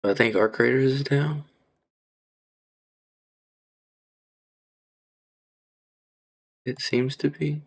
I think our creators is down. It seems to be.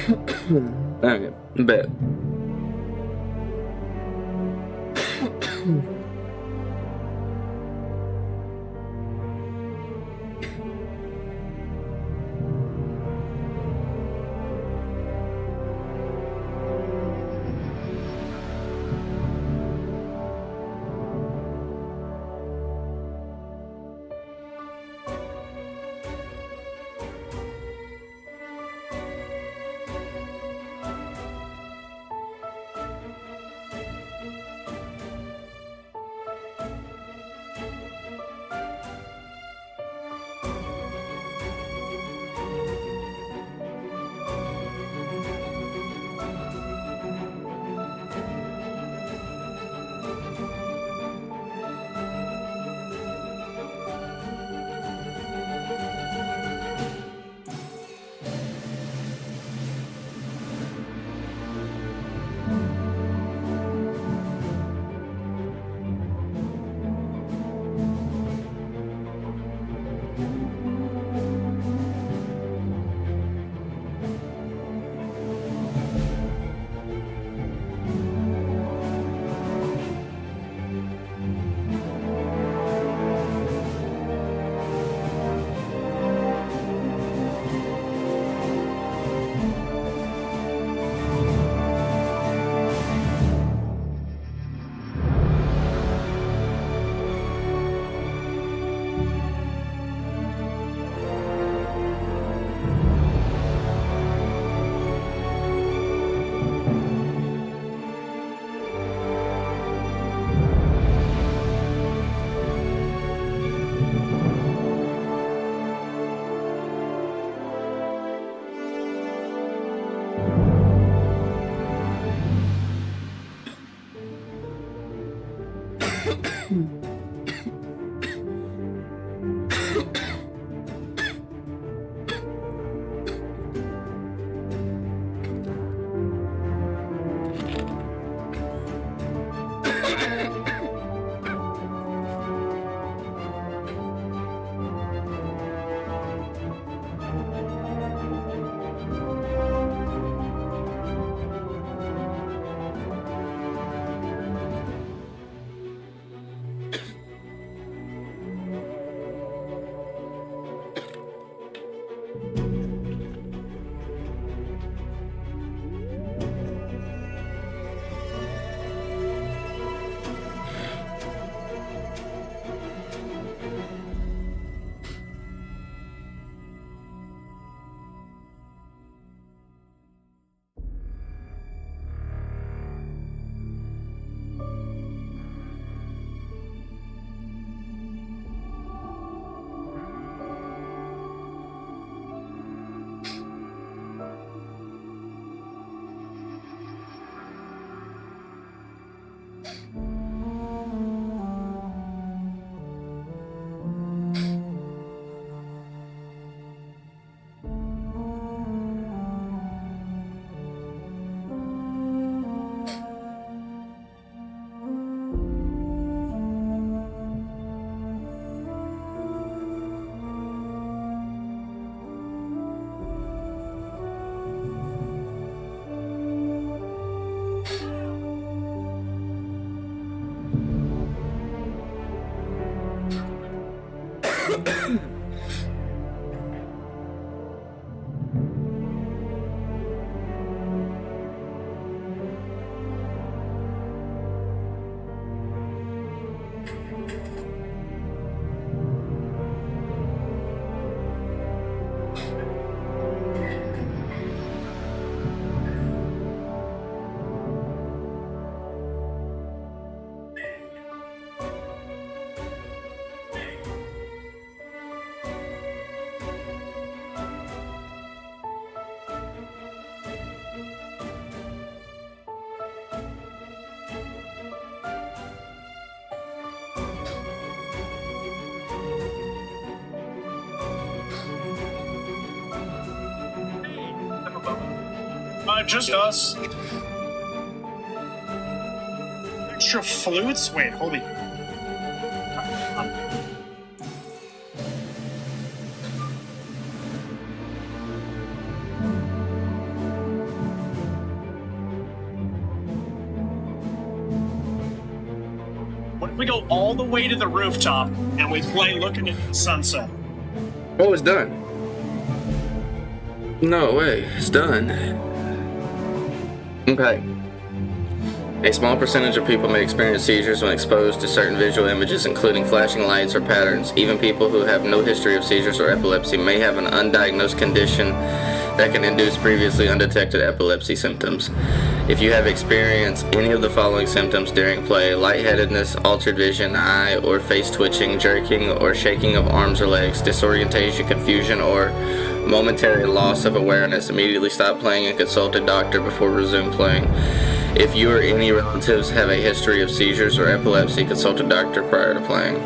Okay, bet. Just us. Extra flutes? Wait, holy. We go all the way to the rooftop and we play looking at the sunset. Oh, it's done. No way, it's done. Okay. A small percentage of people may experience seizures when exposed to certain visual images, including flashing lights or patterns. Even people who have no history of seizures or epilepsy may have an undiagnosed condition that can induce previously undetected epilepsy symptoms. If you have experienced any of the following symptoms during play: lightheadedness, altered vision, eye or face twitching, jerking or shaking of arms or legs, disorientation, confusion, or momentary loss of awareness, immediately stop playing and consult a doctor before resume playing. If you or any relatives have a history of seizures or epilepsy, consult a doctor prior to playing.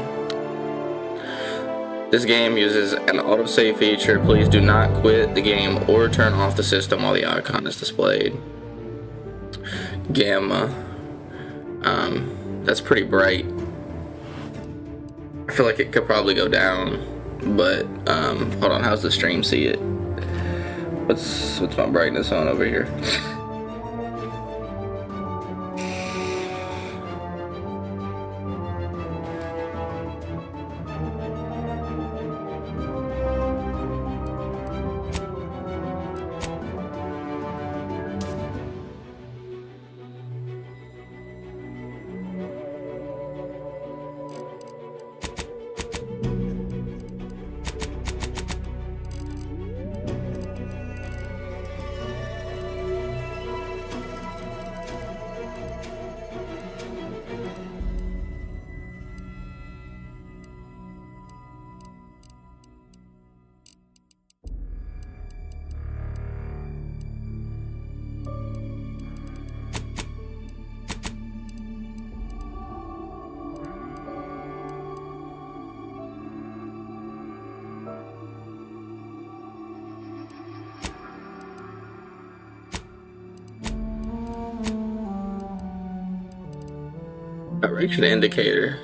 This game uses an autosave feature. Please do not quit the game or turn off the system while the icon is displayed. Gamma. That's pretty bright. I feel like it could probably go down, but hold on, how's the stream see it? What's my brightness on over here? Direction indicator.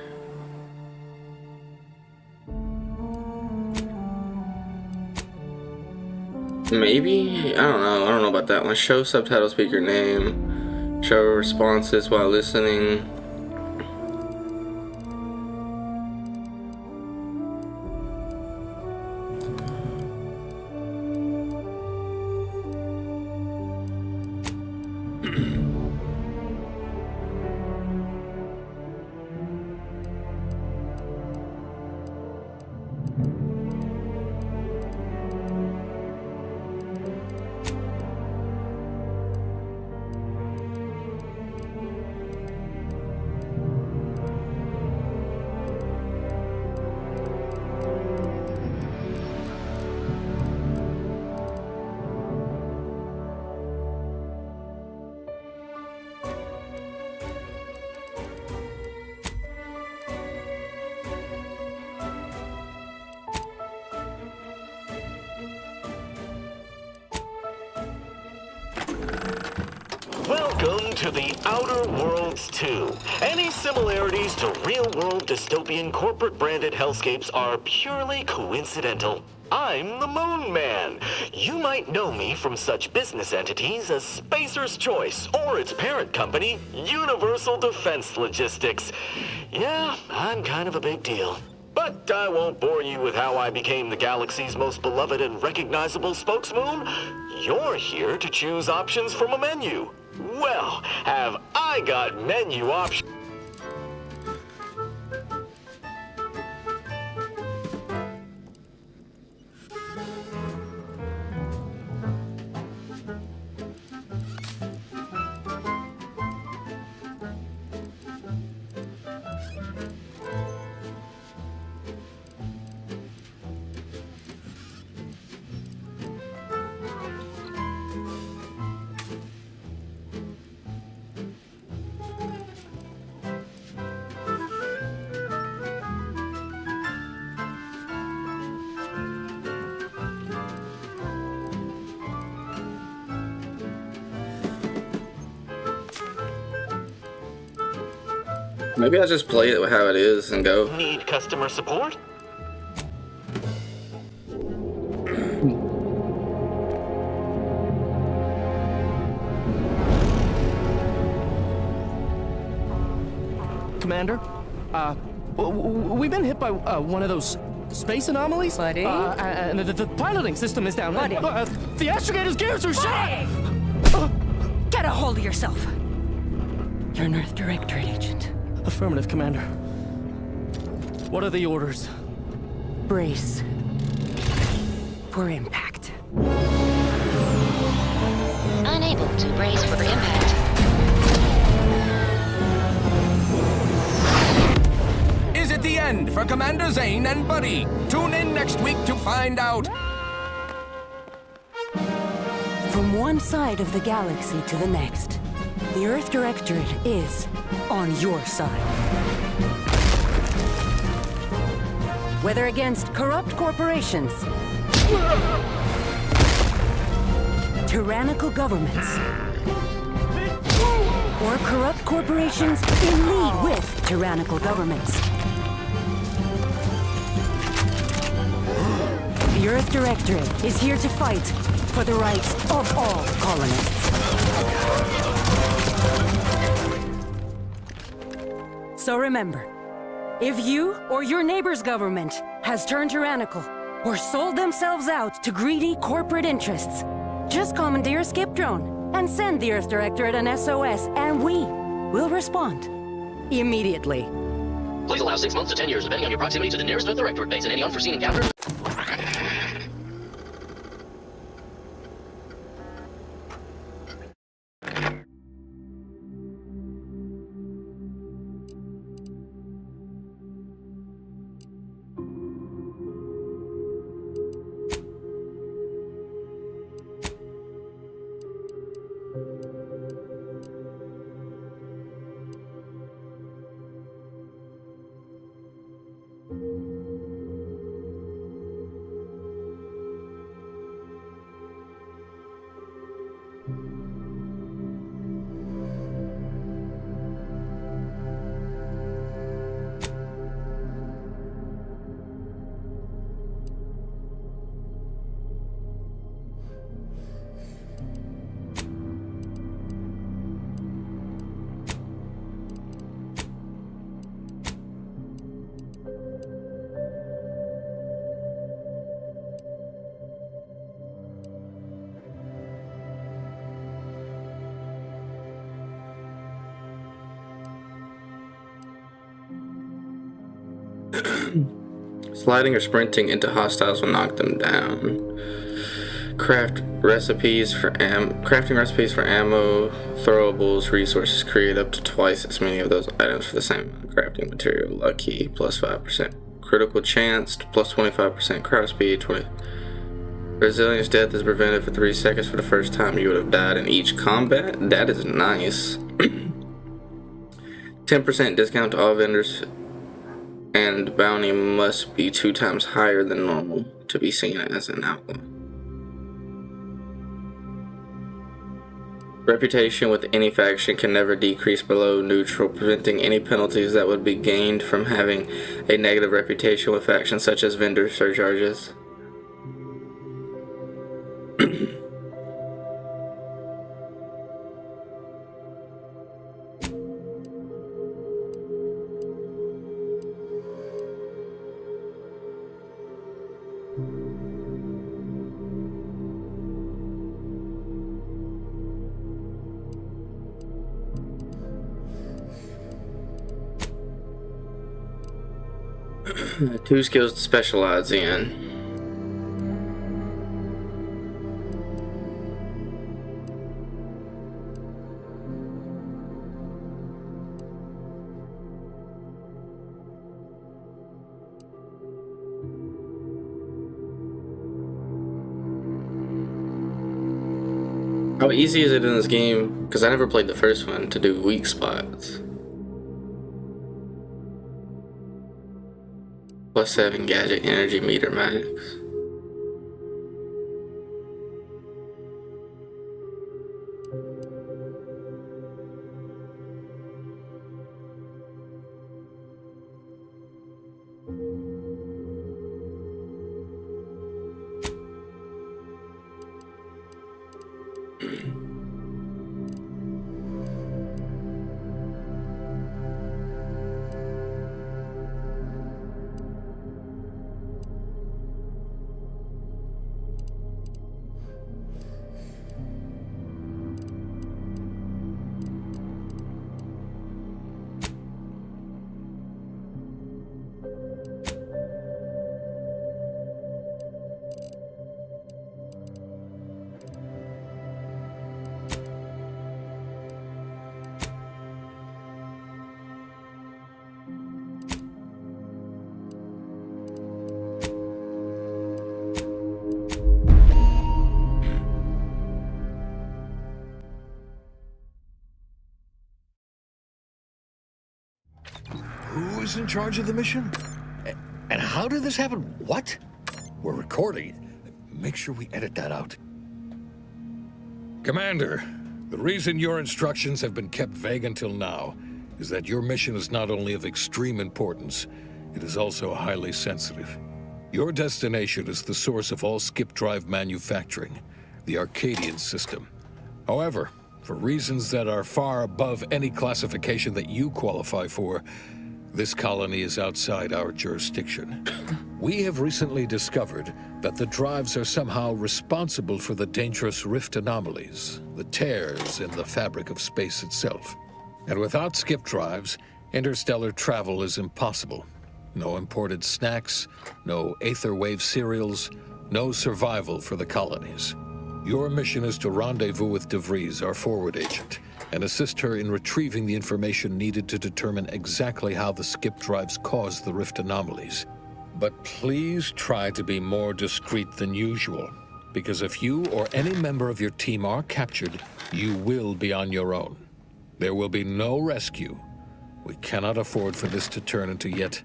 Maybe? I don't know. I don't know about that one. Show subtitle speaker name. Show responses while listening. Welcome to the Outer Worlds 2. Any similarities to real-world dystopian corporate-branded hellscapes are purely coincidental. I'm the Moon Man. You might know me from such business entities as Spacer's Choice or its parent company, Universal Defense Logistics. Yeah, I'm kind of a big deal. But I won't bore you with how I became the galaxy's most beloved and recognizable spokesmoon. You're here to choose options from a menu. Well, have I got menu options? Maybe I'll just play it how it is and go. Need customer support? Commander, We've been hit by one of those space anomalies. Buddy? And the piloting system is down. Buddy. The astrogator's gears are shot! Get a hold of yourself. You're an Earth Directorate agent. Affirmative, Commander. What are the orders? Brace for impact. Unable to brace for impact. Is it the end for Commander Zane and Buddy? Tune in next week to find out. From one side of the galaxy to the next, the Earth Directorate is on your side. Whether against corrupt corporations, tyrannical governments, or corrupt corporations in league with tyrannical governments, the Earth Directorate is here to fight for the rights of all colonists. So remember, if you or your neighbor's government has turned tyrannical or sold themselves out to greedy corporate interests, just commandeer a skip drone and send the Earth Directorate an SOS, and we will respond immediately. Please allow 6 months to 10 years, depending on your proximity to the nearest Earth Directorate base and any unforeseen encounter. Sliding or sprinting into hostiles will knock them down. Crafting recipes for ammo, throwables, resources. Create up to twice as many of those items for the same amount of crafting material. Lucky, plus 5%. Critical chance, plus 25%. Crouch speed, 20. Resilience death is prevented for 3 seconds for the first time you would have died in each combat. That is nice. 10% discount to all vendors, and bounty must be 2 times higher than normal to be seen as an outlaw. Reputation with any faction can never decrease below neutral, preventing any penalties that would be gained from having a negative reputation with factions such as vendor surcharges. Two skills to specialize in. How easy is it in this game? Because I never played the first one, to do weak spots. Plus 7 gadget energy meter max. was in charge of the mission? And how did this happen? What? We're recording. Make sure we edit that out. Commander, the reason your instructions have been kept vague until now is that your mission is not only of extreme importance, it is also highly sensitive. Your destination is the source of all skip drive manufacturing, the Arcadian system. However, for reasons that are far above any classification that you qualify for, this colony is outside our jurisdiction. We have recently discovered that the drives are somehow responsible for the dangerous rift anomalies, the tears in the fabric of space itself. And without skip drives, interstellar travel is impossible. No imported snacks, no Aether Wave cereals, no survival for the colonies. Your mission is to rendezvous with DeVries, our forward agent, and assist her in retrieving the information needed to determine exactly how the skip drives cause the rift anomalies. But please try to be more discreet than usual, because if you or any member of your team are captured, you will be on your own. There will be no rescue. We cannot afford for this to turn into yet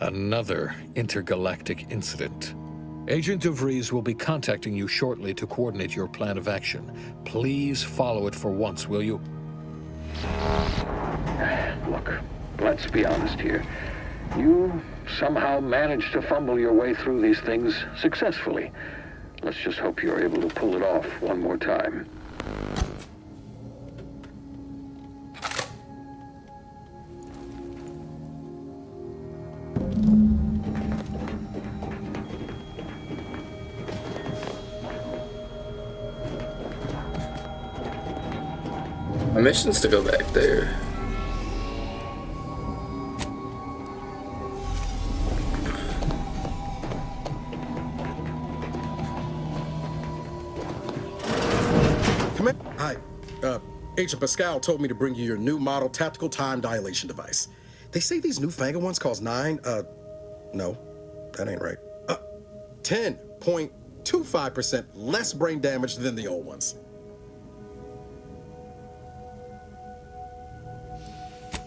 another intergalactic incident. Agent DeVries will be contacting you shortly to coordinate your plan of action. Please follow it for once, will you? Look, let's be honest here. You somehow managed to fumble your way through these things successfully. Let's just hope you're able to pull it off one more time. My mission's to go back there. Hi. Agent Pascal told me to bring you your new model tactical time dilation device. They say these newfangled ones cost no, that ain't right. 10.25% less brain damage than the old ones.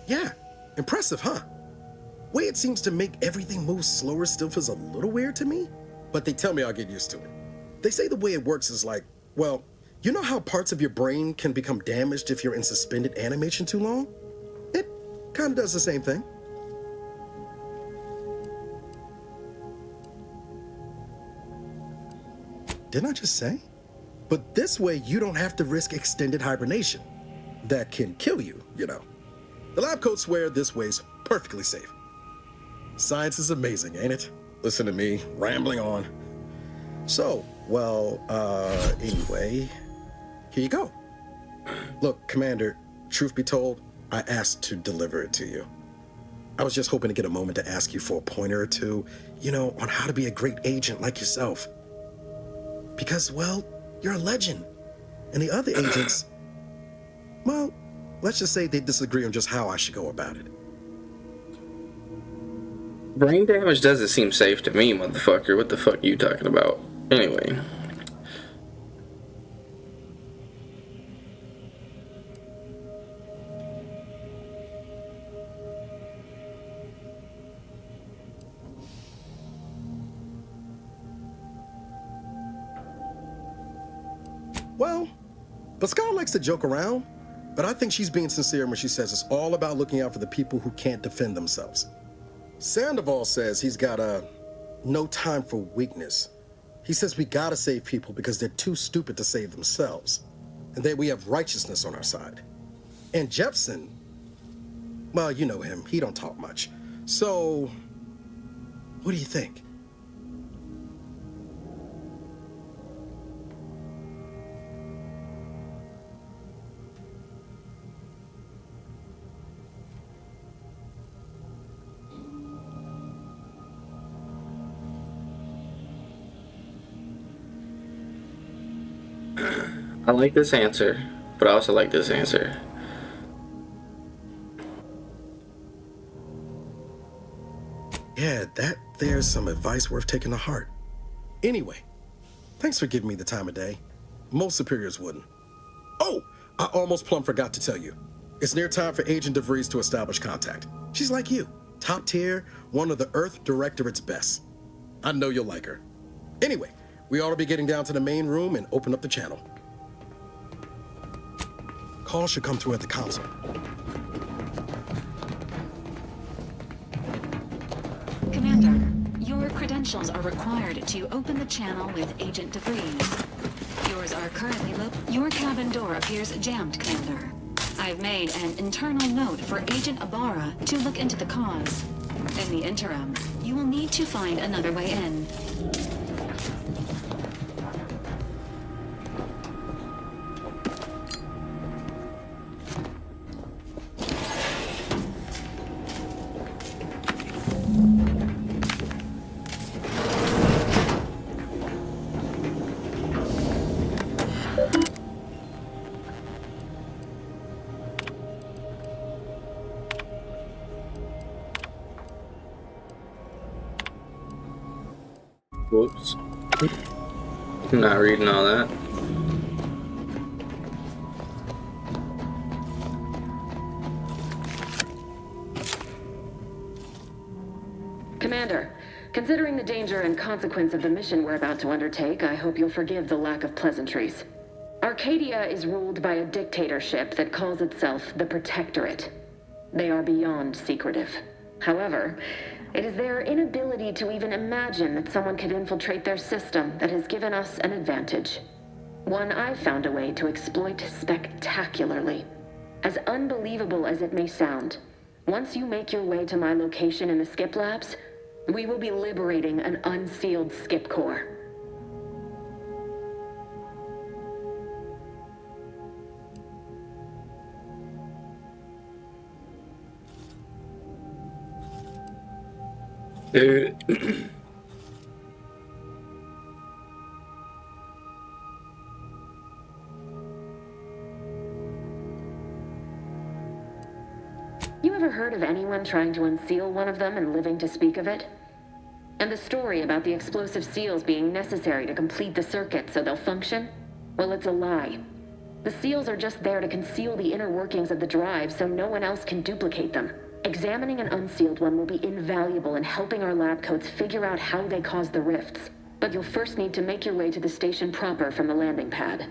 Yeah, impressive, huh? Way it seems to make everything move slower still feels a little weird to me, but they tell me I'll get used to it. They say the way it works is like, well, you know how parts of your brain can become damaged if you're in suspended animation too long? It kind of does the same thing. Didn't I just say? But this way you don't have to risk extended hibernation. That can kill you, you know. The lab coats swear this way's perfectly safe. Science is amazing, ain't it? Listen to me, rambling on. So, well, anyway, here you go. Look, Commander, truth be told, I asked to deliver it to you. I was just hoping to get a moment to ask you for a pointer or two, you know, on how to be a great agent like yourself. Because, well, you're a legend. And the other agents, well, let's just say they disagree on just how I should go about it. Brain damage doesn't seem safe to me, motherfucker. What the fuck are you talking about? Anyway. Well, Pascal likes to joke around, but I think she's being sincere when she says it's all about looking out for the people who can't defend themselves. Sandoval says he's got no time for weakness. He says we gotta save people because they're too stupid to save themselves, and that we have righteousness on our side. And Jepson, well, you know him, he don't talk much. So, what do you think? I like this answer, but I also like this answer. Yeah, there's some advice worth taking to heart. Anyway, thanks for giving me the time of day. Most superiors wouldn't. Oh, I almost plumb forgot to tell you. It's near time for Agent DeVries to establish contact. She's like you, Top tier, one of the Earth Directorate's best. I know you'll like her. Anyway, we ought to be getting down to the main room and open up the channel. Call should come through at the console. Commander, your credentials are required to open the channel with Agent DeVries. Yours are currently Your cabin door appears jammed, Commander. I've made an internal note for Agent Ibarra to look into the cause. In the interim, you will need to find another way in. Whoops. I'm not reading all that. Commander, considering the danger and consequence of the mission we're about to undertake, I hope you'll forgive the lack of pleasantries. Arcadia is ruled by a dictatorship that calls itself the Protectorate. They are beyond secretive. However, it is their inability to even imagine that someone could infiltrate their system that has given us an advantage. One I've found a way to exploit spectacularly. As unbelievable as it may sound, once you make your way to my location in the Skip Labs, we will be liberating an unsealed Skip core. Dude. You ever heard of anyone trying to unseal one of them and living to speak of it? And the story about the explosive seals being necessary to complete the circuit so they'll function? Well, it's a lie. The seals are just there to conceal the inner workings of the drive so no one else can duplicate them. Examining an unsealed one will be invaluable in helping our lab coats figure out how they cause the rifts. But you'll first need to make your way to the station proper from the landing pad.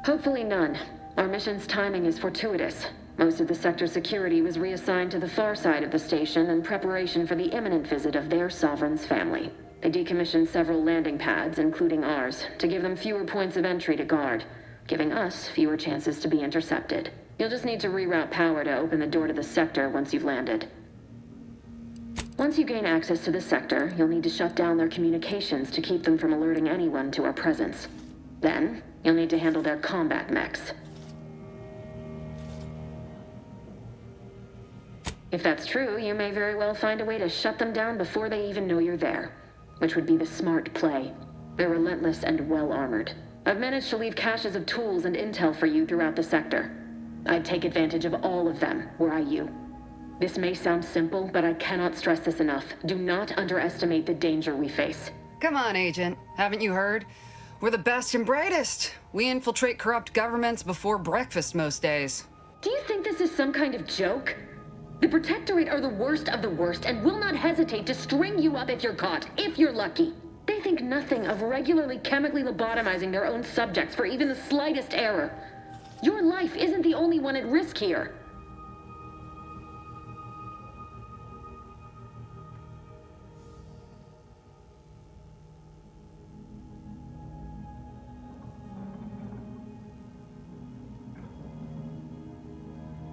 Hopefully none. Our mission's timing is fortuitous. Most of the sector security was reassigned to the far side of the station in preparation for the imminent visit of their sovereign's family. They decommissioned several landing pads, including ours, to give them fewer points of entry to guard, giving us fewer chances to be intercepted. You'll just need to reroute power to open the door to the sector once you've landed. Once you gain access to the sector, you'll need to shut down their communications to keep them from alerting anyone to our presence. Then, you'll need to handle their combat mechs. If that's true, you may very well find a way to shut them down before they even know you're there, which would be the smart play. They're relentless and well-armored. I've managed to leave caches of tools and intel for you throughout the sector. I'd take advantage of all of them, were I you. This may sound simple, but I cannot stress this enough. Do not underestimate the danger we face. Come on, Agent. Haven't you heard? We're the best and brightest. We infiltrate corrupt governments before breakfast most days. Do you think this is some kind of joke? The Protectorate are the worst of the worst and will not hesitate to string you up if you're caught, if you're lucky. They think nothing of regularly chemically lobotomizing their own subjects for even the slightest error. Your life isn't the only one at risk here.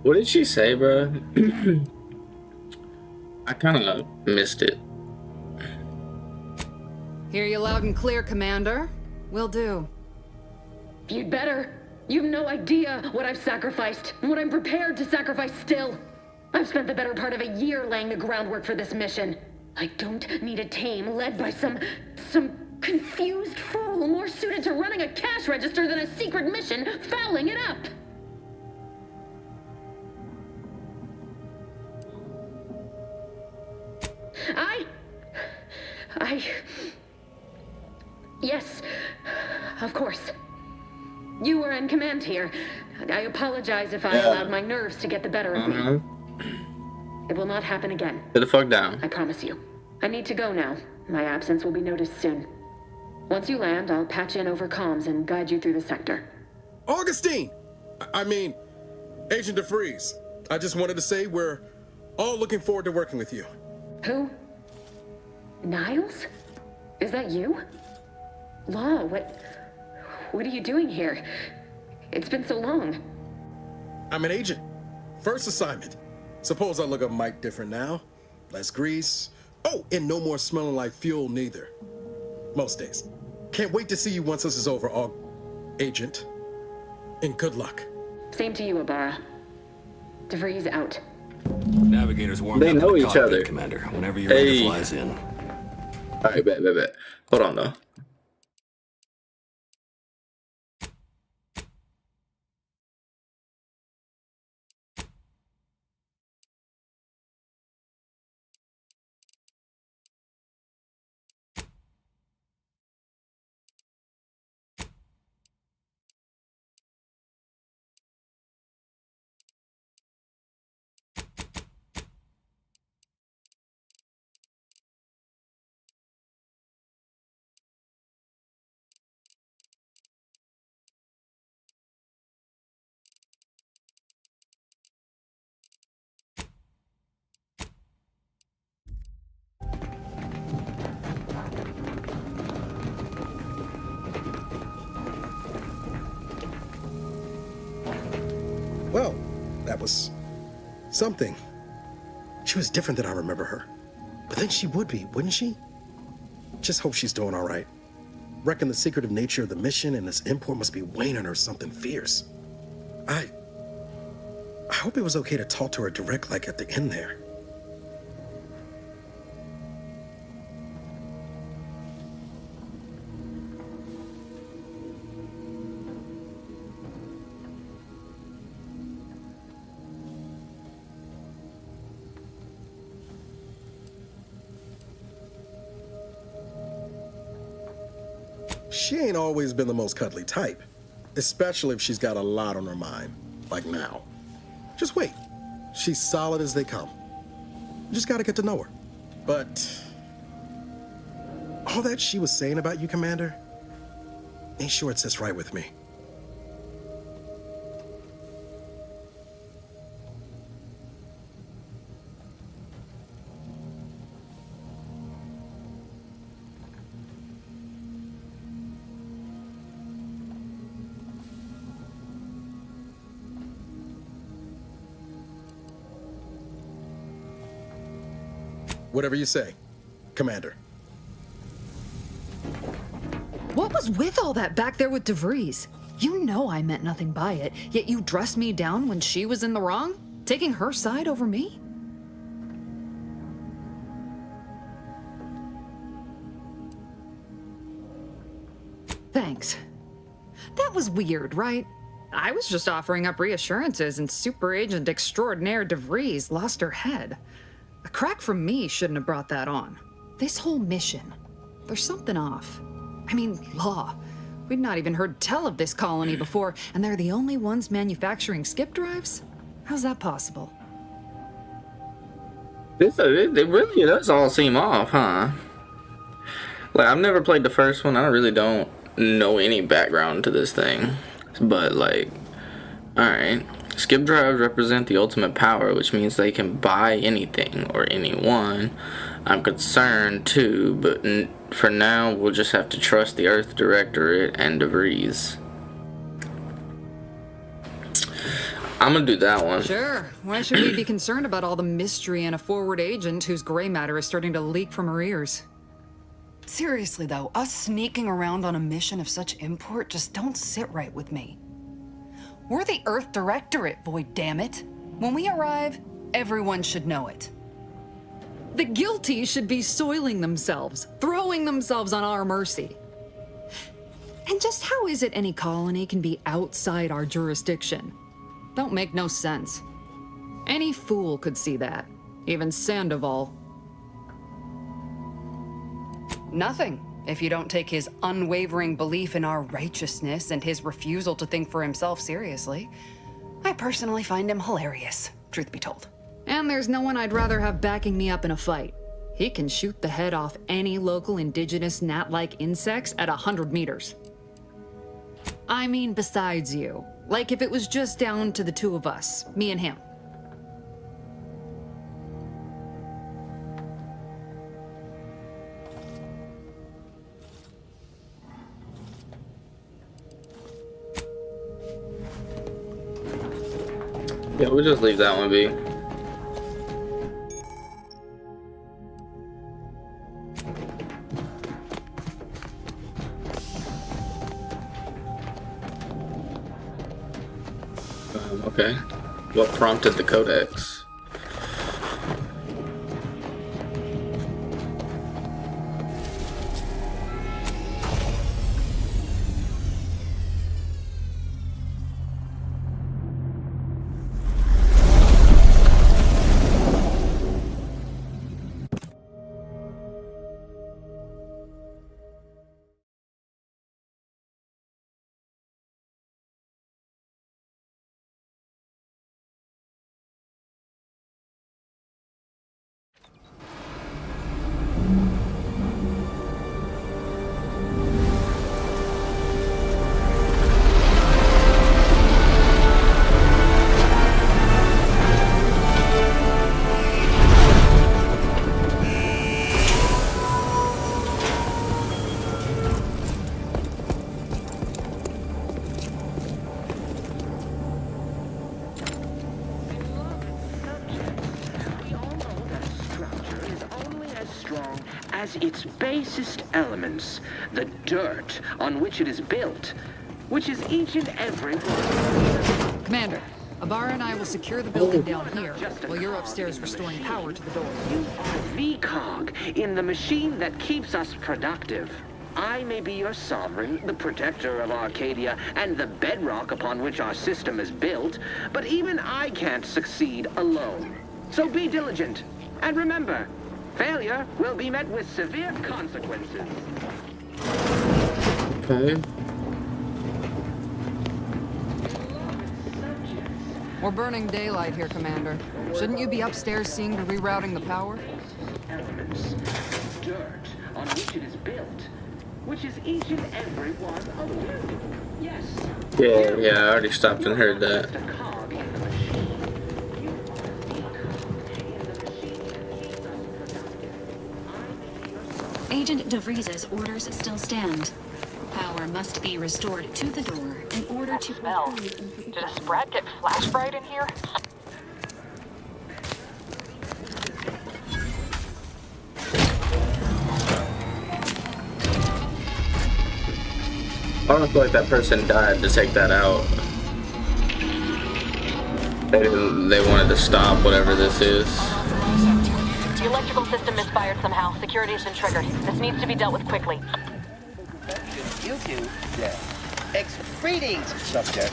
What did she say, bro? I kind of missed it. Hear you loud and clear, Commander. Will do. You'd better. You've no idea what I've sacrificed, and what I'm prepared to sacrifice still. I've spent the better part of a year laying the groundwork for this mission. I don't need a team led by some confused fool more suited to running a cash register than a secret mission fouling it up. Yes, of course. You were in command here. I apologize if I allowed my nerves to get the better of me. It will not happen again. Sit the fuck down. I promise you. I need to go now. My absence will be noticed soon. Once you land, I'll patch in over comms and guide you through the sector. Augustine! I mean, Agent DeVries. I just wanted to say we're all looking forward to working with you. Who? Niles? Is that you? Law, what are you doing here? It's been so long. I'm an agent. First assignment. Suppose I look a mic different now. Less grease. Oh, and no more smelling like fuel neither. Most days. Can't wait to see you once this is over, Agent. And good luck. Same to you, Abara. DeVries out. Navigators warmed They up in know the each cockpit, other. Commander, whenever your raider flies in. Alright, bet. Hold on, though. Well, that was something. She was different than I remember her. But then she would be, wouldn't she? Just hope she's doing all right. Reckon the secretive nature of the mission and this import must be weighing on her something fierce. I hope it was okay to talk to her direct like at the end there. She ain't always been the most cuddly type, especially if she's got a lot on her mind, like now. Just wait. She's solid as they come. You just gotta get to know her. But all that she was saying about you, Commander, ain't sure it sits right with me. Whatever you say, Commander. What was with all that back there with DeVries? You know I meant nothing by it, yet you dressed me down when she was in the wrong? Taking her side over me? Thanks. That was weird, right? I was just offering up reassurances and Super Agent Extraordinaire DeVries lost her head. A crack from me shouldn't have brought that on. This whole mission, there's something off. I mean, Law. We'd not even heard tell of this colony before, and they're the only ones manufacturing skip drives? How's that possible? It really does all seem off, huh? Like, I've never played the first one. I really don't know any background to this thing. But, like, alright. Skip drives represent the ultimate power, which means they can buy anything or anyone. I'm concerned too, but for now, we'll just have to trust the Earth Directorate and DeVries. I'm gonna do that one. Sure. Why should we be concerned about all the mystery in a forward agent whose gray matter is starting to leak from her ears? Seriously though, us sneaking around on a mission of such import just don't sit right with me. We're the Earth Directorate, Void, damn it. When we arrive, everyone should know it. The guilty should be soiling themselves, throwing themselves on our mercy. And just how is it any colony can be outside our jurisdiction? Don't make no sense. Any fool could see that, even Sandoval. Nothing. If you don't take his unwavering belief in our righteousness and his refusal to think for himself seriously, I personally find him hilarious, truth be told. And there's no one I'd rather have backing me up in a fight. He can shoot the head off any local indigenous gnat-like insects at 100 meters. I mean, besides you. Like if it was just down to the two of us, me and him. Yeah, we'll just leave that one be. Okay. What prompted the codex? As its basest elements, the dirt on which it is built, which is each and every one. Commander, Abara and I will secure the building down here, while you're upstairs restoring power to the door. You are the cog in the machine that keeps us productive. I may be your sovereign, the protector of Arcadia, and the bedrock upon which our system is built, but even I can't succeed alone. So be diligent, and remember, failure will be met with severe consequences. Okay. We're burning daylight here, Commander. Shouldn't you be upstairs seeing to rerouting the power? Elements, dirt on which it is built, which is each and every one of you. Yes. Yeah, I already stopped and heard that. Agent DeVries's orders still stand. Power must be restored to the door in order to... Smell. Did a Sprat get flash fried in here? I don't feel like that person died to take that out. They wanted to stop whatever this is. The electrical system misfired somehow. Security has been triggered. This needs to be dealt with quickly. You two, greetings, subject.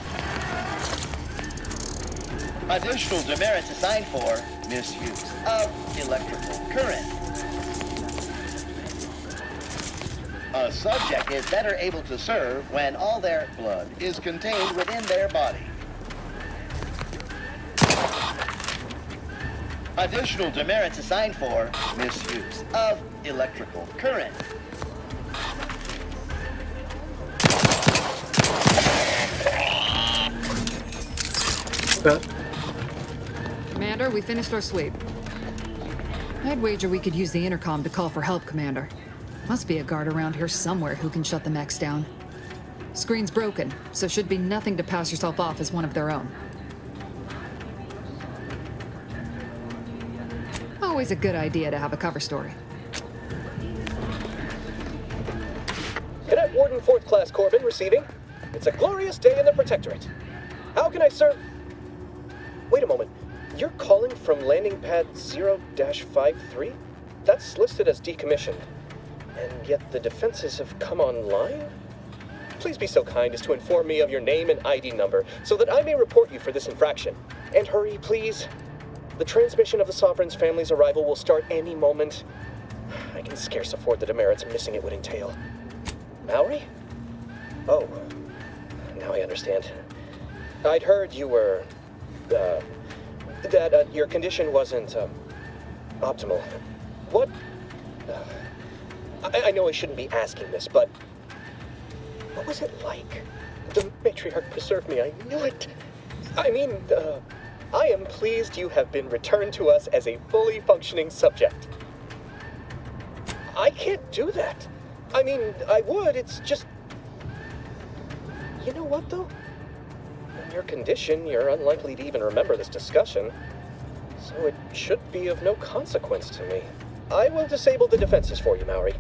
Additional demerits assigned for misuse of electrical current. A subject is better able to serve when all their blood is contained within their body. Additional demerits assigned for misuse of electrical current. Commander, we finished our sweep. I'd wager we could use the intercom to call for help, Commander. Must be a guard around here somewhere who can shut the mechs down. Screen's broken, so should be nothing to pass yourself off as one of their own. Always a good idea to have a cover story. Cadet Warden 4th Class Corbin receiving. It's a glorious day in the Protectorate. How can I serve? Wait a moment. You're calling from landing pad 0-53? That's listed as decommissioned. And yet the defenses have come online? Please be so kind as to inform me of your name and ID number so that I may report you for this infraction. And hurry, please. The transmission of the Sovereign's family's arrival will start any moment. I can scarce afford the demerits missing it would entail. Mallory? Oh, now I understand. I'd heard you were, that your condition wasn't, optimal. What? I know I shouldn't be asking this, but what was it like? The matriarch preserved me, I knew it. I mean, I am pleased you have been returned to us as a fully functioning subject. I can't do that. I mean, I would, it's just... You know what, though? In your condition, you're unlikely to even remember this discussion, so it should be of no consequence to me. I will disable the defenses for you, Mallory.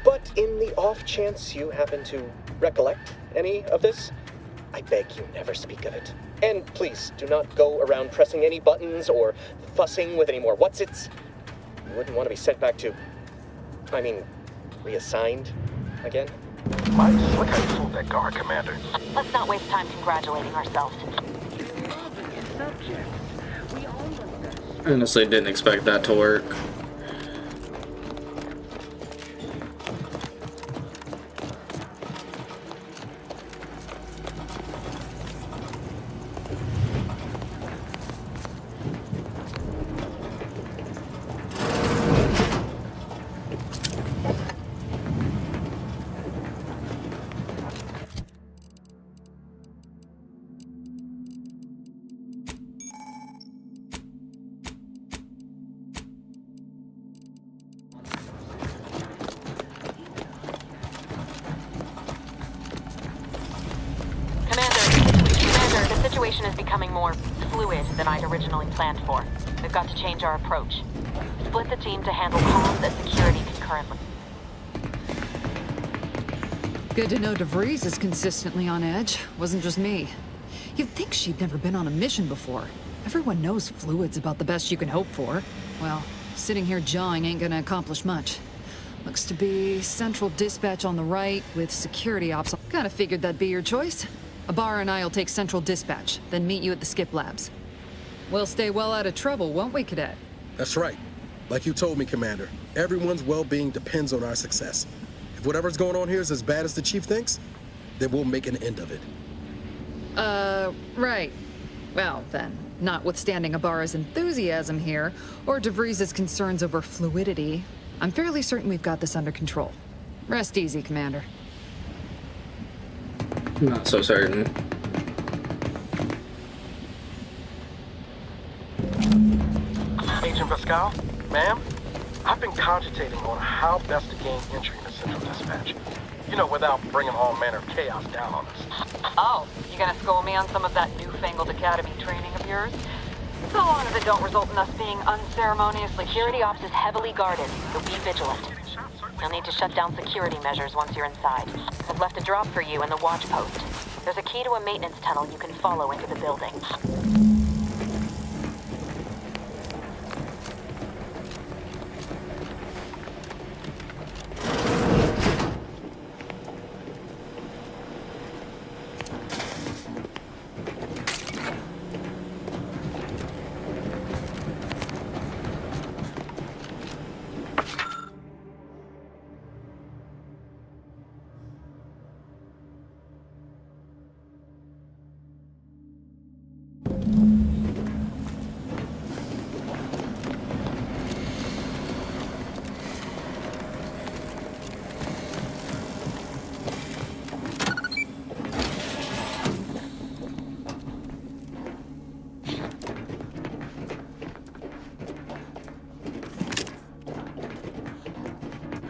But in the off chance you happen to recollect any of this, I beg you never speak of it. And please, do not go around pressing any buttons or fussing with any more whatsits. You wouldn't want to be sent back to... reassigned again? Might look how you fooled that guard, Commander. Let's not waste time congratulating ourselves. I honestly didn't expect that to work. The situation is becoming more fluid than I'd originally planned for. We've got to change our approach. Split the team to handle comms and security concurrently. Good to know DeVries is consistently on edge. Wasn't just me. You'd think she'd never been on a mission before. Everyone knows fluid's about the best you can hope for. Well, sitting here jawing ain't gonna accomplish much. Looks to be Central Dispatch on the right with security ops. Kinda figured that'd be your choice. Ibarra and I'll take Central Dispatch, then meet you at the skip labs. We'll stay well out of trouble, won't we, Cadet? That's right. Like you told me, Commander, everyone's well-being depends on our success. If whatever's going on here is as bad as the Chief thinks, then we'll make an end of it. Right. Well, then, notwithstanding Ibarra's enthusiasm here, or DeVries' concerns over fluidity, I'm fairly certain we've got this under control. Rest easy, Commander. Not so certain. Agent Pascal, ma'am, I've been cogitating on how best to gain entry into Central Dispatch. You know, without bringing all manner of chaos down on us. Oh, you gonna school me on some of that newfangled academy training of yours? So long as it don't result in us being unceremoniously... Security ops is heavily guarded, so be vigilant. You'll need to shut down security measures once you're inside. I've left a drop for you in the watch post. There's a key to a maintenance tunnel you can follow into the building.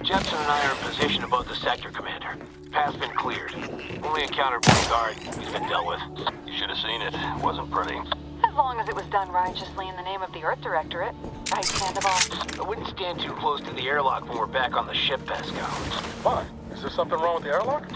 Jensen and I are in position above the sector, Commander. Path's been cleared. Only encountered one guard. He's been dealt with. You should have seen it. Wasn't pretty. As long as it was done righteously in the name of the Earth Directorate. Right, Sandoval? I wouldn't stand too close to the airlock when we're back on the ship, Pascal. Why? Is there something wrong with the airlock?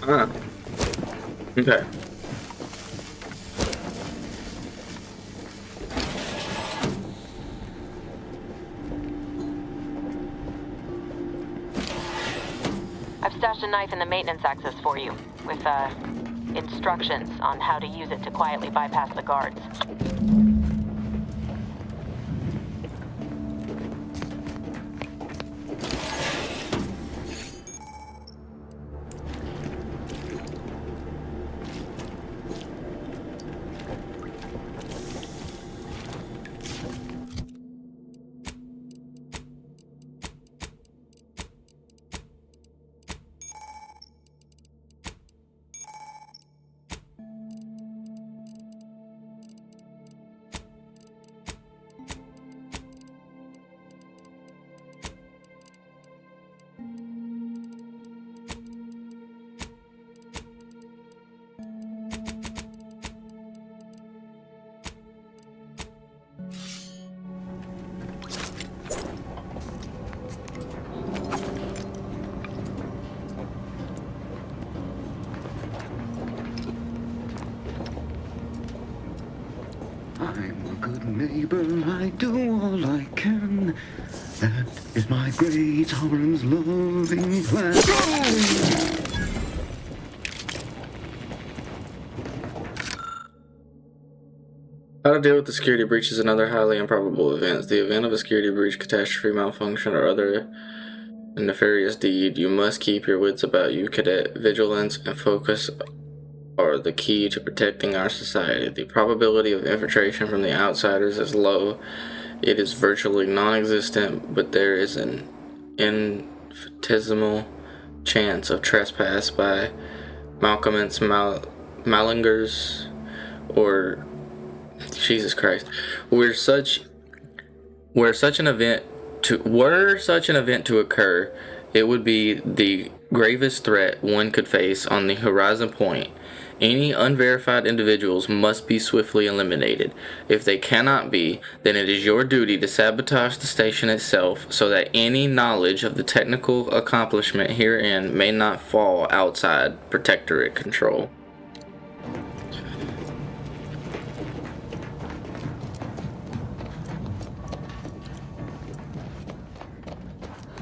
Ah. Okay. I've stashed a knife in the maintenance access for you, with, instructions on how to use it to quietly bypass the guards. I'm a good neighbor, I do all I can. That is my great Sovereign's loving plan. How to deal with the security breach is another highly improbable event. The event of a security breach, catastrophe, malfunction, or other nefarious deed, you must keep your wits about you, cadet. Vigilance and focus are the key to protecting our society. The probability of infiltration from the outsiders is low. It is virtually non-existent, but there is an infinitesimal chance of trespass by malcomments, malingers, or Jesus Christ. Were such an event to occur, it would be the gravest threat one could face on the horizon point. Any unverified individuals must be swiftly eliminated. If they cannot be, then it is your duty to sabotage the station itself so that any knowledge of the technical accomplishment herein may not fall outside Protectorate control.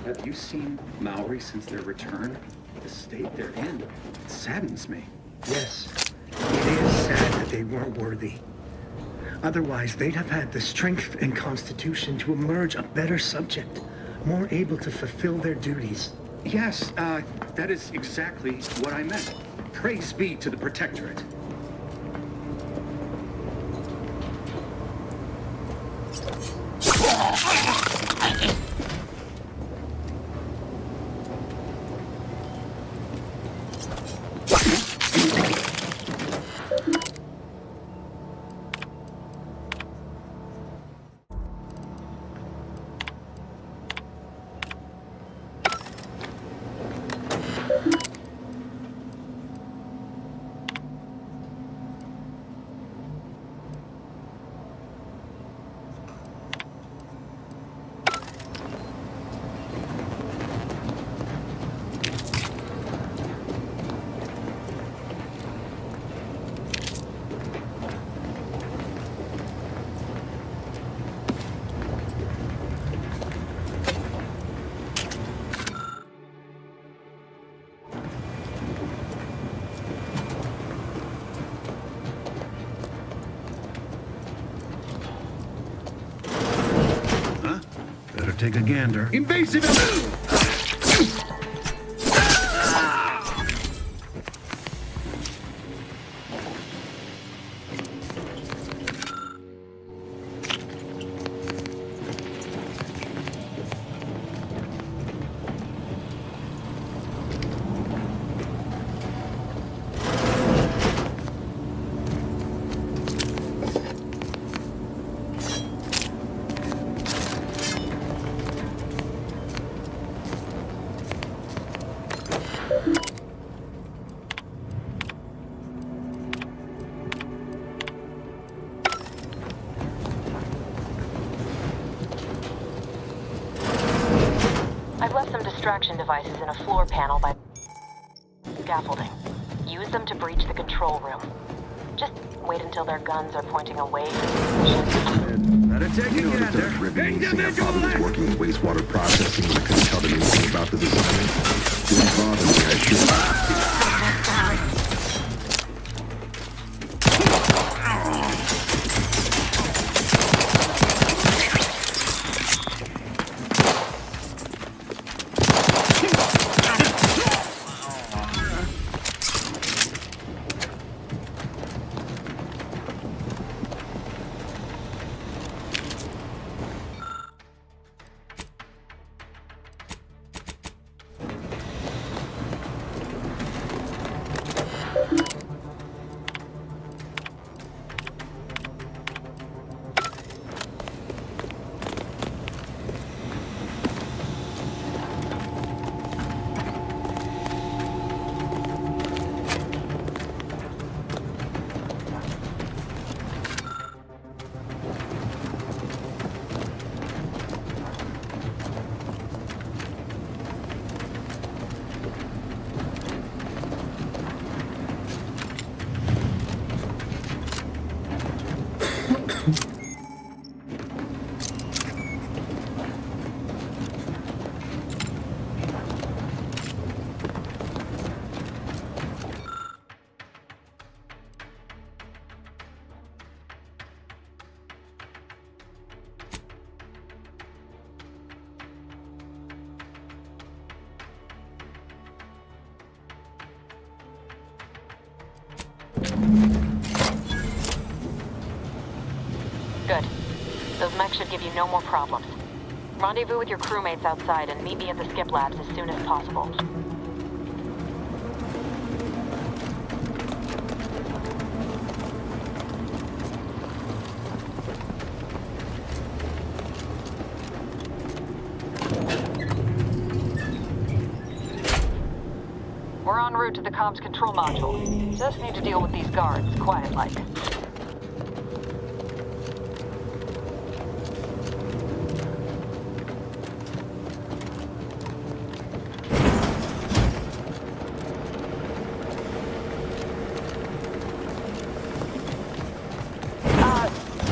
Have you seen Maori since their return? The state they're in. It saddens me. Yes, it is sad that they weren't worthy. Otherwise, they'd have had the strength and constitution to emerge a better subject, more able to fulfill their duties. Yes, that is exactly what I meant. Praise be to the Protectorate. Take a gander. Invasive! I've left some distraction devices in a floor panel by scaffolding. Use them to breach the control room. Just wait until their guns are pointing away from the mission. Better take you know, it does riveting seeing how father was working with wastewater processing when I couldn't tell them anything about this assignment. Didn't bother me, I should. Good. Those mechs should give you no more problems. Rendezvous with your crewmates outside and meet me at the skip labs as soon as possible. We're en route to the comms control module. Just need to deal with these guards, quiet-like.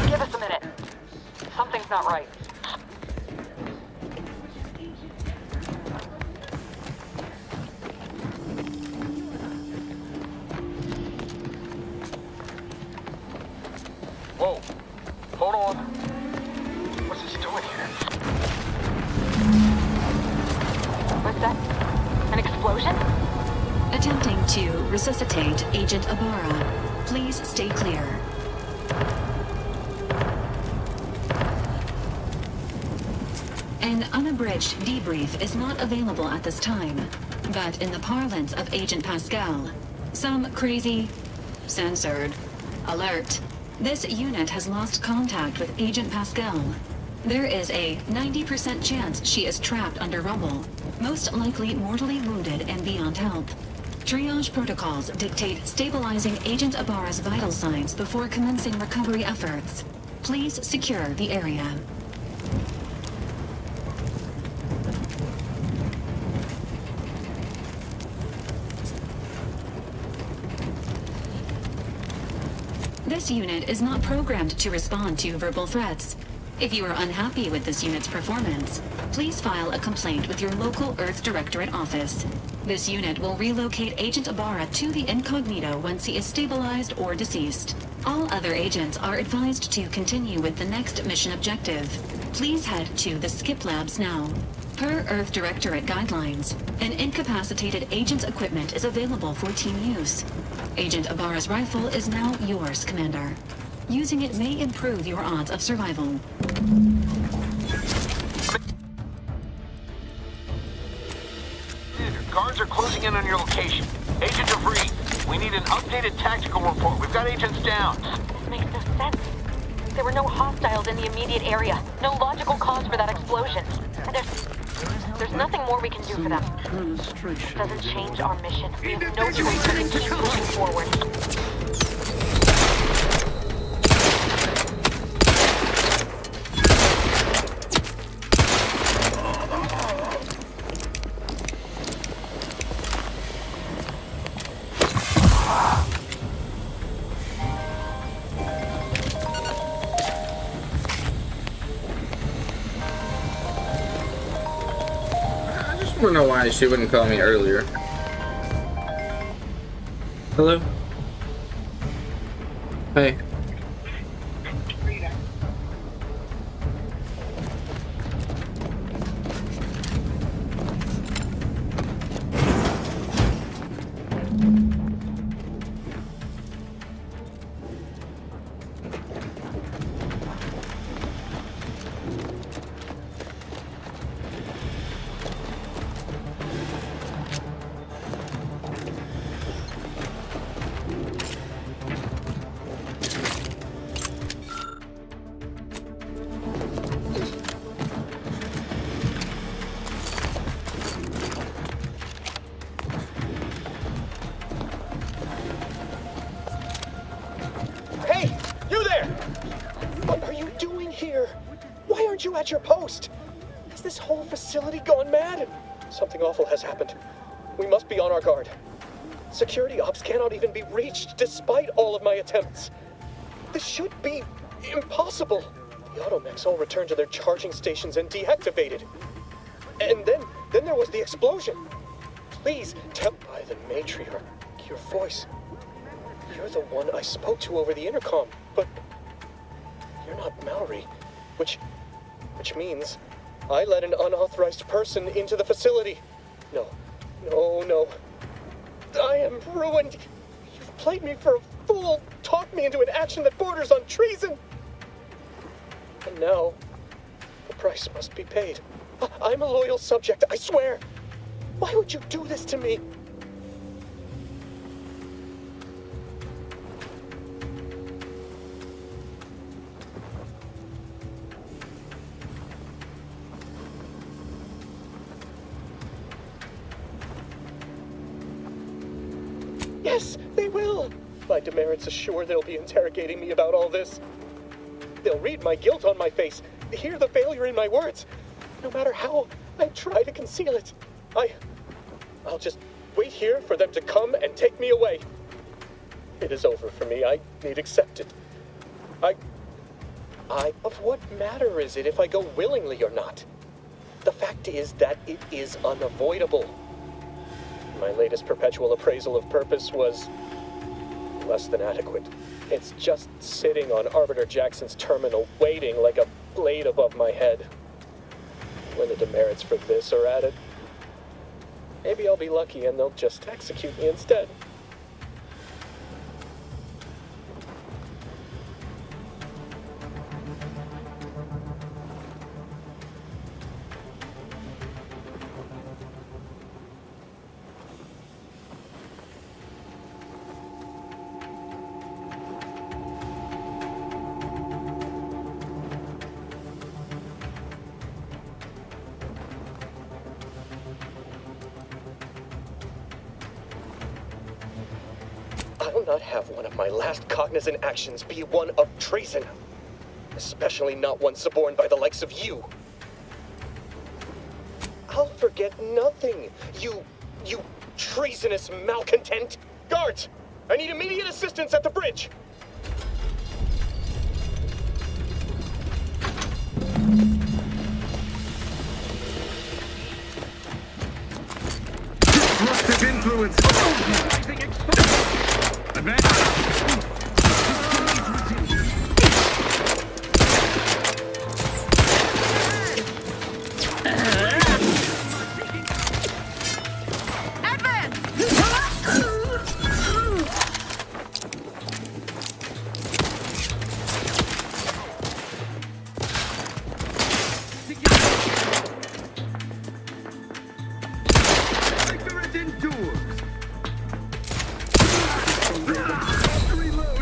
Give us a minute. Something's not right. Whoa. Hold on. What's this doing here? What's that? An explosion? Attempting to resuscitate Agent Ibarra. Please stay clear. An unabridged debrief is not available at this time, but in the parlance of Agent Pascal, some crazy, censored, alert. This unit has lost contact with Agent Pascal. There is a 90% chance she is trapped under rubble, most likely mortally wounded and beyond help. Triage protocols dictate stabilizing Agent Ibarra's vital signs before commencing recovery efforts. Please secure the area. This unit is not programmed to respond to verbal threats. If you are unhappy with this unit's performance, please file a complaint with your local Earth Directorate office. This unit will relocate Agent Ibarra to the incognito once he is stabilized or deceased. All other agents are advised to continue with the next mission objective. Please head to the skip labs now. Per Earth Directorate guidelines, an incapacitated agent's equipment is available for team use. Agent Ibarra's rifle is now yours, Commander. Using it may improve your odds of survival. Guards are closing in on your location. Agent DeVries, we need an updated tactical report. We've got agents down. This makes no sense. There were no hostiles in the immediate area. No logical cause for that explosion. And there's nothing more we can do for them. It doesn't change our mission. We have no choice but to keep moving forward. don't know why she wouldn't call me earlier. Hello? Hey. Hey, you there! What are you doing here? Why aren't you at your post? Has this whole facility gone mad? Something awful has happened. We must be on our guard. Security ops cannot even be reached despite all of my attempts. This should be impossible. The automechs all returned to their charging stations and deactivated. And then there was the explosion. Please tell by the matriarch, your voice. You're the one I spoke to over the intercom, but you're not Mallory, which means I let an unauthorized person into the facility. No. I am ruined. You've played me for a fool, talked me into an action that borders on treason. And now, the price must be paid. I'm a loyal subject, I swear. Why would you do this to me? Yes, they will! My demerits assure they'll be interrogating me about all this. They'll read my guilt on my face, hear the failure in my words. No matter how I try to conceal it, I'll just wait here for them to come and take me away. It is over for me. I need accepted. Of what matter is it if I go willingly or not? The fact is that it is unavoidable. My latest perpetual appraisal of purpose was less than adequate. It's just sitting on Arbiter Jackson's terminal, waiting like a blade above my head. When the demerits for this are added, maybe I'll be lucky and they'll just execute me instead. I'll not have one of my last cognizant actions be one of treason. Especially not one suborned by the likes of you. I'll forget nothing, you treasonous malcontent. Guards, I need immediate assistance at the bridge. Disruptive influence. Endures. Reload.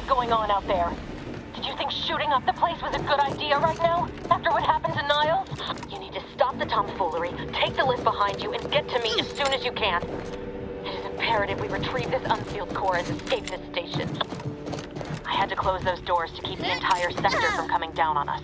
is going on out there? Did you think shooting up the place was a good idea right now? After what happened to Niles? You need to stop the tomfoolery, take the lift behind you, and get to me as soon as you can. It is imperative we retrieve this unsealed core and escape this station. I had to close those doors to keep the entire sector from coming down on us.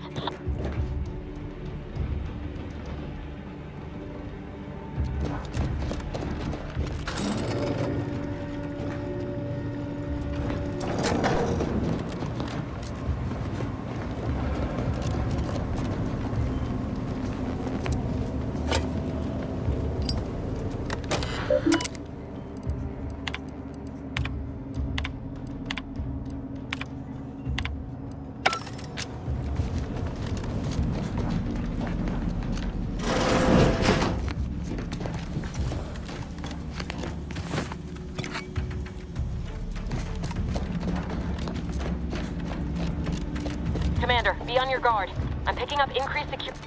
Commander, be on your guard. I'm picking up increased security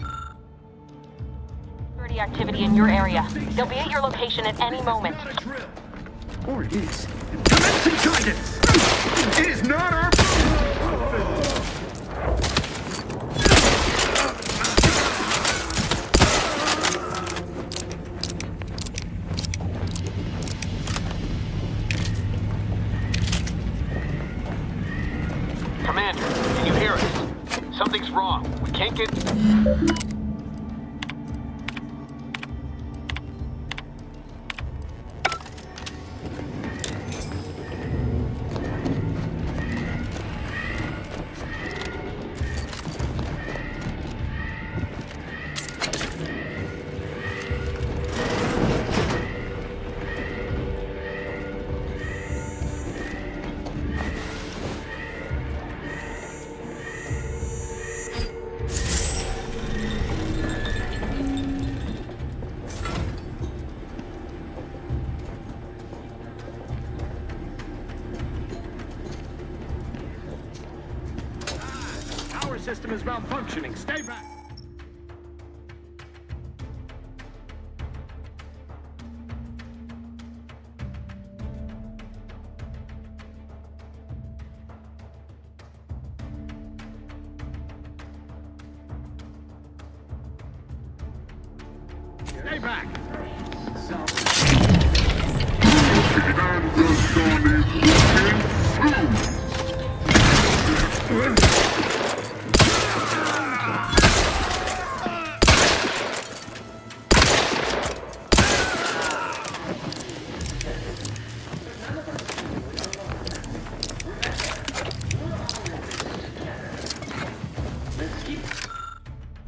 activity in your area. They'll be at your location at any moment. Or it is. Commencing guidance! It is not our... Commander, can you hear us? Something's wrong. We can't get... System is malfunctioning. Stay back. Stay back.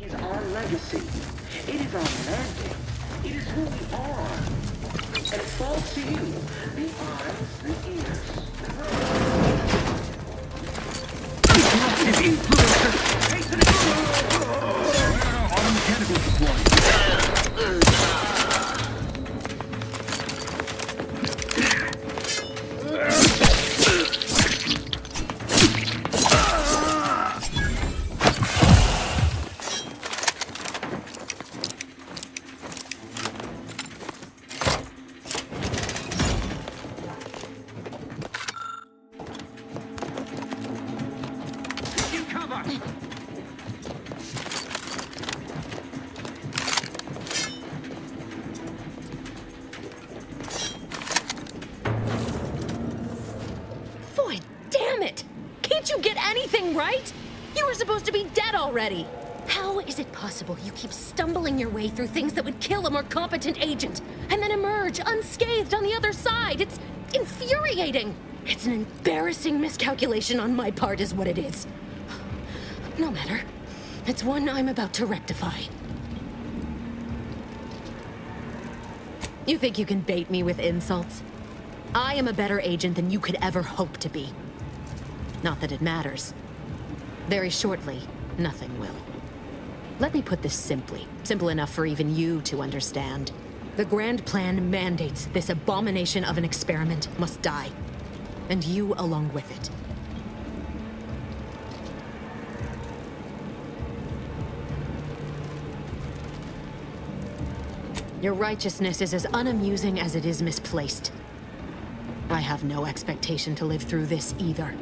Is our legacy. It is our mandate. It is who we are. And it falls to you. The eyes, the ears, the disruptive influences. Auto mechanical supply. Boy, damn it! Can't you get anything right? You were supposed to be dead already. How is it possible you keep stumbling your way through things that would kill a more competent agent, and then emerge unscathed on the other side? It's infuriating. It's an embarrassing miscalculation on my part is what it is. No matter. It's one I'm about to rectify. You think you can bait me with insults? I am a better agent than you could ever hope to be. Not that it matters. Very shortly, nothing will. Let me put this simply. Simple enough for even you to understand. The Grand Plan mandates this abomination of an experiment must die. And you along with it. Your righteousness is as unamusing as it is misplaced. I have no expectation to live through this either.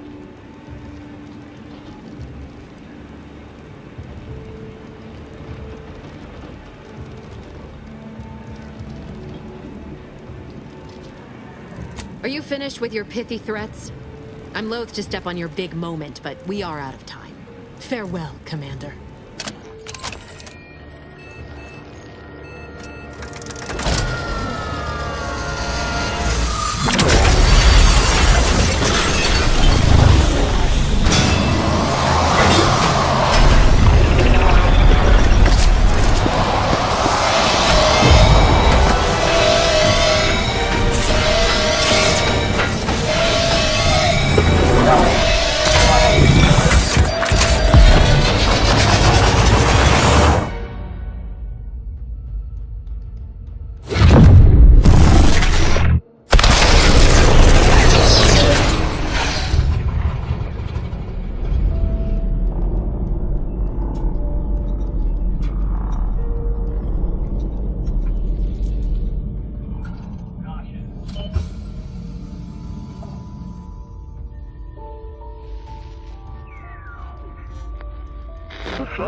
Are you finished with your pithy threats? I'm loath to step on your big moment, but we are out of time. Farewell, Commander.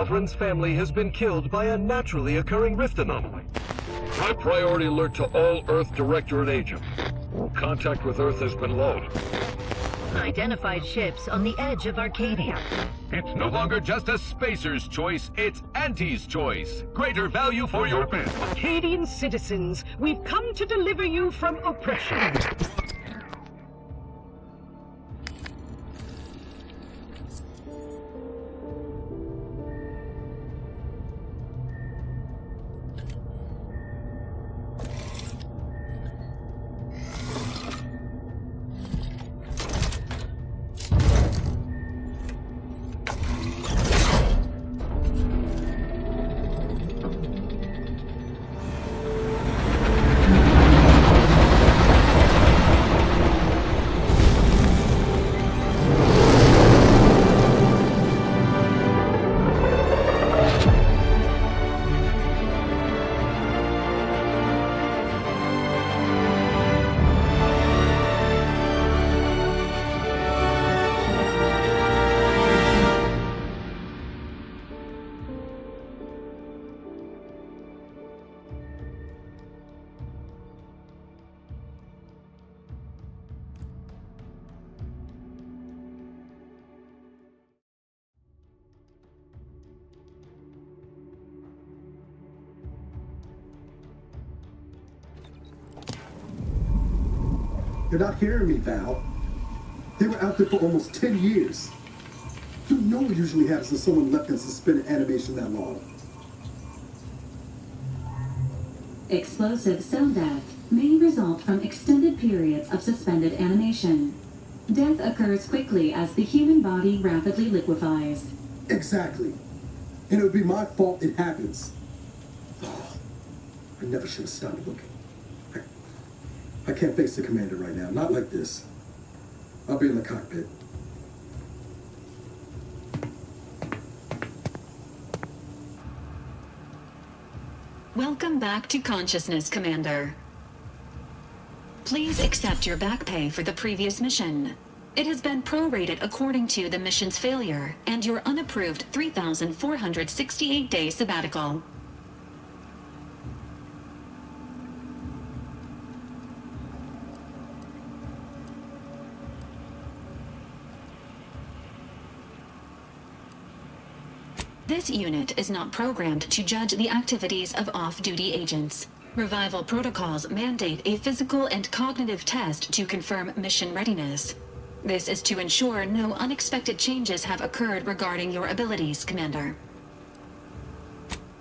Sovereign's family has been killed by a naturally occurring rift anomaly. High priority alert to all Earth Directorate agents. Contact with Earth has been low. Identified ships on the edge of Arcadia. It's no longer just a spacer's choice, it's Auntie's choice. Greater value for your bid. Arcadian citizens, we've come to deliver you from oppression. You're not hearing me, Val. They were out there for almost 10 years. You know what usually happens when someone left in suspended animation that long. Explosive cell death may result from extended periods of suspended animation. Death occurs quickly as the human body rapidly liquefies. Exactly. And it would be my fault it happens. Oh, I never should have stopped looking. I can't face the commander right now. Not like this. I'll be in the cockpit. Welcome back to consciousness, Commander. Please accept your back pay for the previous mission. It has been prorated according to the mission's failure and your unapproved 3,468-day sabbatical. This unit is not programmed to judge the activities of off-duty agents. Revival protocols mandate a physical and cognitive test to confirm mission readiness. This is to ensure no unexpected changes have occurred regarding your abilities, Commander.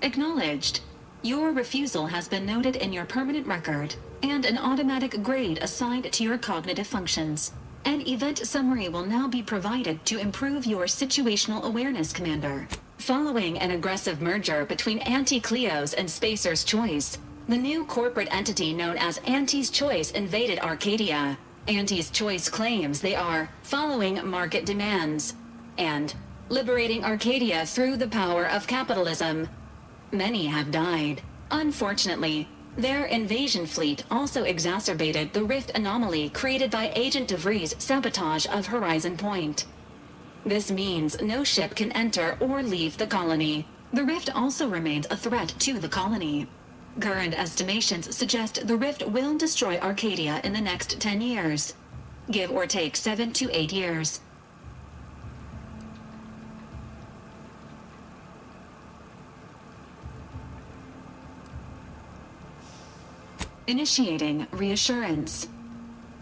Acknowledged. Your refusal has been noted in your permanent record, and an automatic grade assigned to your cognitive functions. An event summary will now be provided to improve your situational awareness, Commander. Following an aggressive merger between Anti-Cleos and Spacer's Choice, the new corporate entity known as Auntie's Choice invaded Arcadia. Auntie's Choice claims they are following market demands and liberating Arcadia through the power of capitalism. Many have died. Unfortunately, their invasion fleet also exacerbated the rift anomaly created by Agent DeVries' sabotage of Horizon Point. This means no ship can enter or leave the colony. The rift also remains a threat to the colony. Current estimations suggest the rift will destroy Arcadia in the next 10 years. Give or take 7 to 8 years. Initiating reassurance.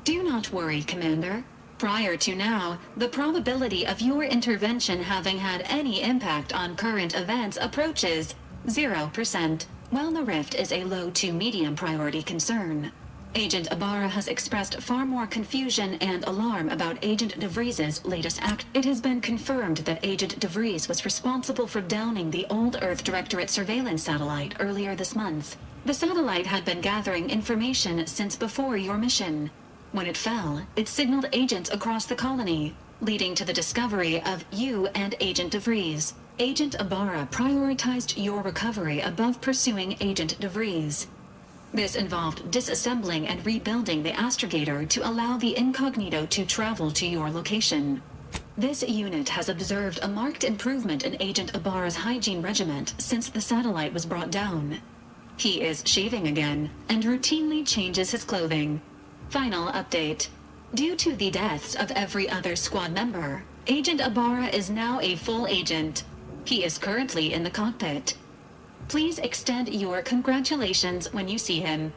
Do not worry, Commander. Prior to now, the probability of your intervention having had any impact on current events approaches 0%, while the rift is a low to medium priority concern. Agent Ibarra has expressed far more confusion and alarm about Agent DeVries' latest act. It has been confirmed that Agent DeVries was responsible for downing the Old Earth Directorate surveillance satellite earlier this month. The satellite had been gathering information since before your mission. When it fell, it signaled agents across the colony, leading to the discovery of you and Agent DeVries. Agent Ibarra prioritized your recovery above pursuing Agent DeVries. This involved disassembling and rebuilding the astrogator to allow the incognito to travel to your location. This unit has observed a marked improvement in Agent Ibarra's hygiene regiment since the satellite was brought down. He is shaving again and routinely changes his clothing. Final update. Due to the deaths of every other squad member, Agent Ibarra is now a full agent. He is currently in the cockpit. Please extend your congratulations when you see him.